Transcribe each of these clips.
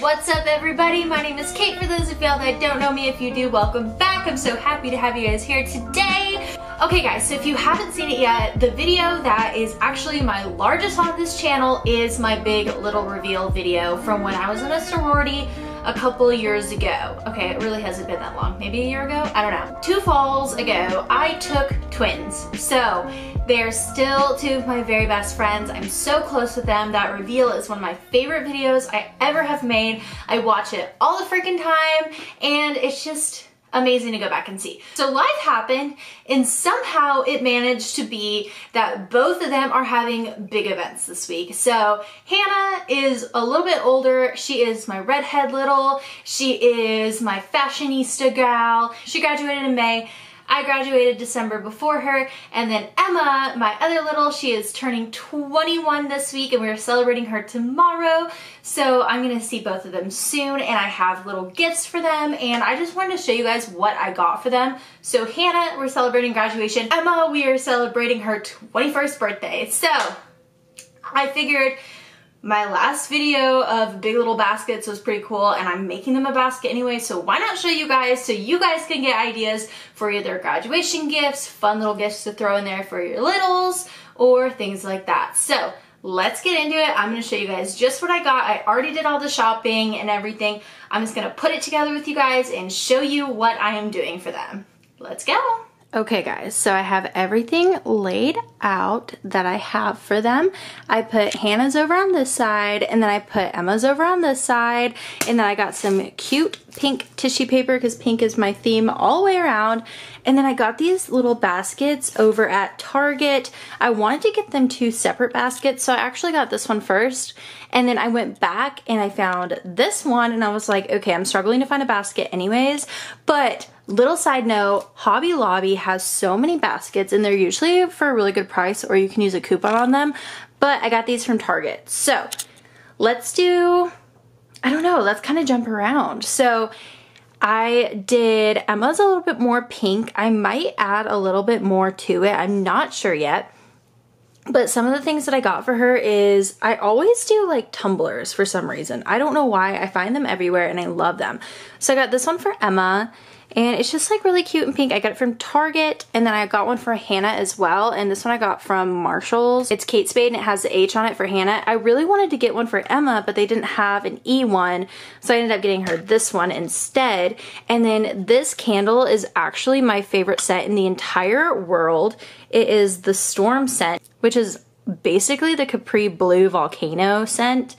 What's up everybody? My name is Kate for those of y'all that don't know me. If you do, welcome back. I'm so happy to have you guys here today. Okay guys, so if you haven't seen it yet, the video that is actually my largest on this channel is my big little reveal video from when I was in a sorority a couple years ago. Okay, it really hasn't been that long. Maybe a year ago? I don't know. 2 falls ago, I took twins. So they're still 2 of my very best friends. I'm so close with them. That reveal is one of my favorite videos I ever have made. I watch it all the freaking time and it's just amazing to go back and see. So life happened and somehow it managed to be that both of them are having big events this week. So Hannah is a little bit older. She is my redhead little. She is my fashionista gal. She graduated in May. I graduated December before her, and then Emma, my other little, she is turning 21 this week and we're celebrating her tomorrow. So I'm gonna see both of them soon and I have little gifts for them and I just wanted to show you guys what I got for them. So Hannah, we're celebrating graduation. Emma, we are celebrating her 21st birthday. So I figured my last video of big little baskets was pretty cool and I'm making them a basket anyway, so why not show you guys so you guys can get ideas for either graduation gifts, fun little gifts to throw in there for your littles, or things like that. So let's get into it. I'm gonna show you guys just what I got. I already did all the shopping and everything. I'm just gonna put it together with you guys and show you what I am doing for them. Let's go. Okay guys, so I have everything laid out that I have for them. I put Hannah's over on this side and then I put Emma's over on this side, and then I got some cute pink tissue paper because pink is my theme all the way around. And then I got these little baskets over at Target. I wanted to get them 2 separate baskets, so I actually got this one first. And then I went back and I found this one and I was like, okay, I'm struggling to find a basket anyways. But little side note, Hobby Lobby has so many baskets and they're usually for a really good price or you can use a coupon on them. But I got these from Target. So let's do, I don't know, let's kind of jump around. So I did Emma's a little bit more pink. I might add a little bit more to it. I'm not sure yet. But some of the things that I got for her is I always do like tumblers for some reason. I don't know why. I find them everywhere and I love them. So I got this one for Emma and it's just like really cute and pink. I got it from Target, and then I got one for Hannah as well, and this one I got from Marshall's. It's Kate Spade and it has the H on it for Hannah. I really wanted to get one for Emma, but they didn't have an E one, so I ended up getting her this one instead. And then this candle is actually my favorite scent in the entire world. It is the Storm scent, which is basically the Capri Blue Volcano scent.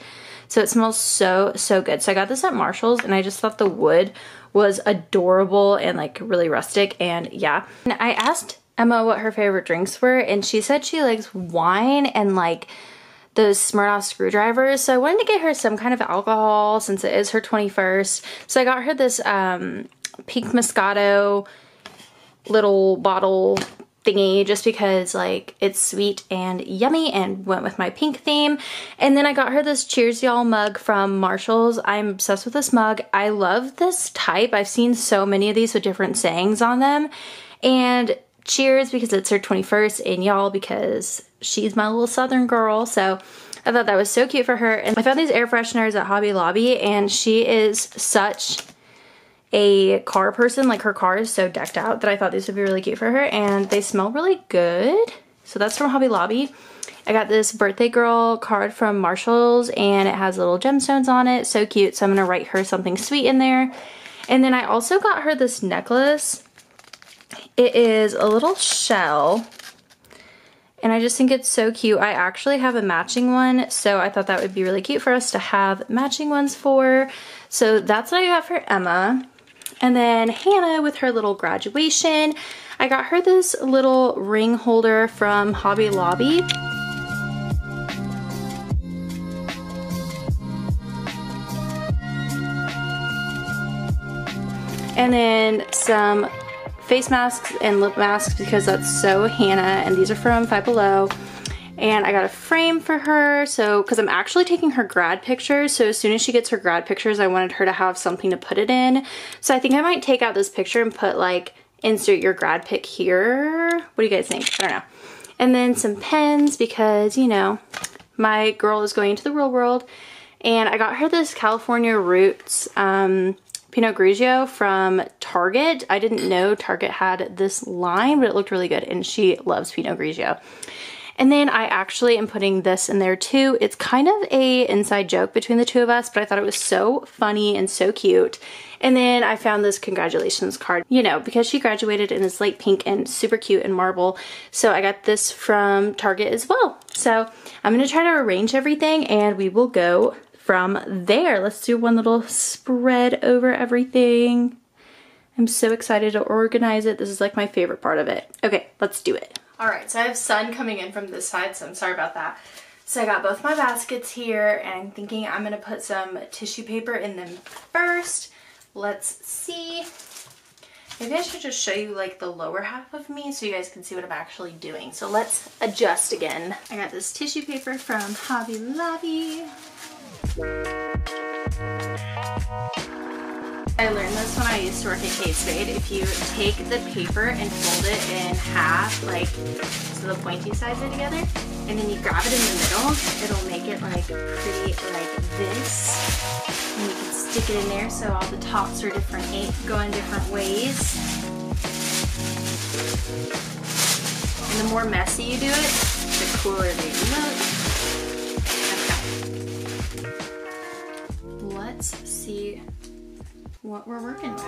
So it smells so, so good. So I got this at Marshall's and I just thought the wood was adorable and like really rustic, and yeah. And I asked Emma what her favorite drinks were and she said she likes wine and like those Smirnoff screwdrivers. So I wanted to get her some kind of alcohol since it is her 21st. So I got her this pink Moscato little bottle thingy just because like it's sweet and yummy and went with my pink theme. And then I got her this Cheers Y'all mug from Marshall's. I'm obsessed with this mug. I love this type. I've seen so many of these with different sayings on them. And cheers because it's her 21st, and y'all because she's my little southern girl. So I thought that was so cute for her. And I found these air fresheners at Hobby Lobby and she is such a car person. Like her car is so decked out that I thought these would be really cute for her, and they smell really good. So that's from Hobby Lobby. I got this birthday girl card from Marshall's and it has little gemstones on it. So cute. So I'm gonna write her something sweet in there. And then I also got her this necklace. It is a little shell and I just think it's so cute. I actually have a matching one, so I thought that would be really cute for us to have matching ones for. So that's what I got for Emma. And then Hannah with her little graduation, I got her this little ring holder from Hobby Lobby. And then some face masks and lip masks because that's so Hannah, and these are from Five Below. And I got a frame for her, so because I'm actually taking her grad pictures, so as soon as she gets her grad pictures I wanted her to have something to put it in. So I think I might take out this picture and put like insert your grad pic here. What do you guys think? I don't know. And then some pens because, you know, my girl is going into the real world. And I got her this California Roots Pinot Grigio from Target. I didn't know Target had this line, but it looked really good, and she loves Pinot Grigio. And then I actually am putting this in there too. It's kind of a inside joke between the two of us, but I thought it was so funny and so cute. And then I found this congratulations card, you know, because she graduated in this light pink and super cute and marble. So I got this from Target as well. So I'm gonna try to arrange everything and we will go from there. Let's do one little spread over everything. I'm so excited to organize it. This is like my favorite part of it. Okay, let's do it. All right, so I have sun coming in from this side, so I'm sorry about that. So I got both my baskets here, and I'm thinking I'm gonna put some tissue paper in them first. Let's see. Maybe I should just show you like the lower half of me so you guys can see what I'm actually doing. So let's adjust again. I got this tissue paper from Hobby Lobby. I learned this when I used to work at Kate Spade. If you take the paper and fold it in half, like so the pointy sides are together, and then you grab it in the middle, it'll make it like pretty like this. And you can stick it in there so all the tops are different, go in different ways. And the more messy you do it, the cooler they look. Okay. Let's see what we're working with.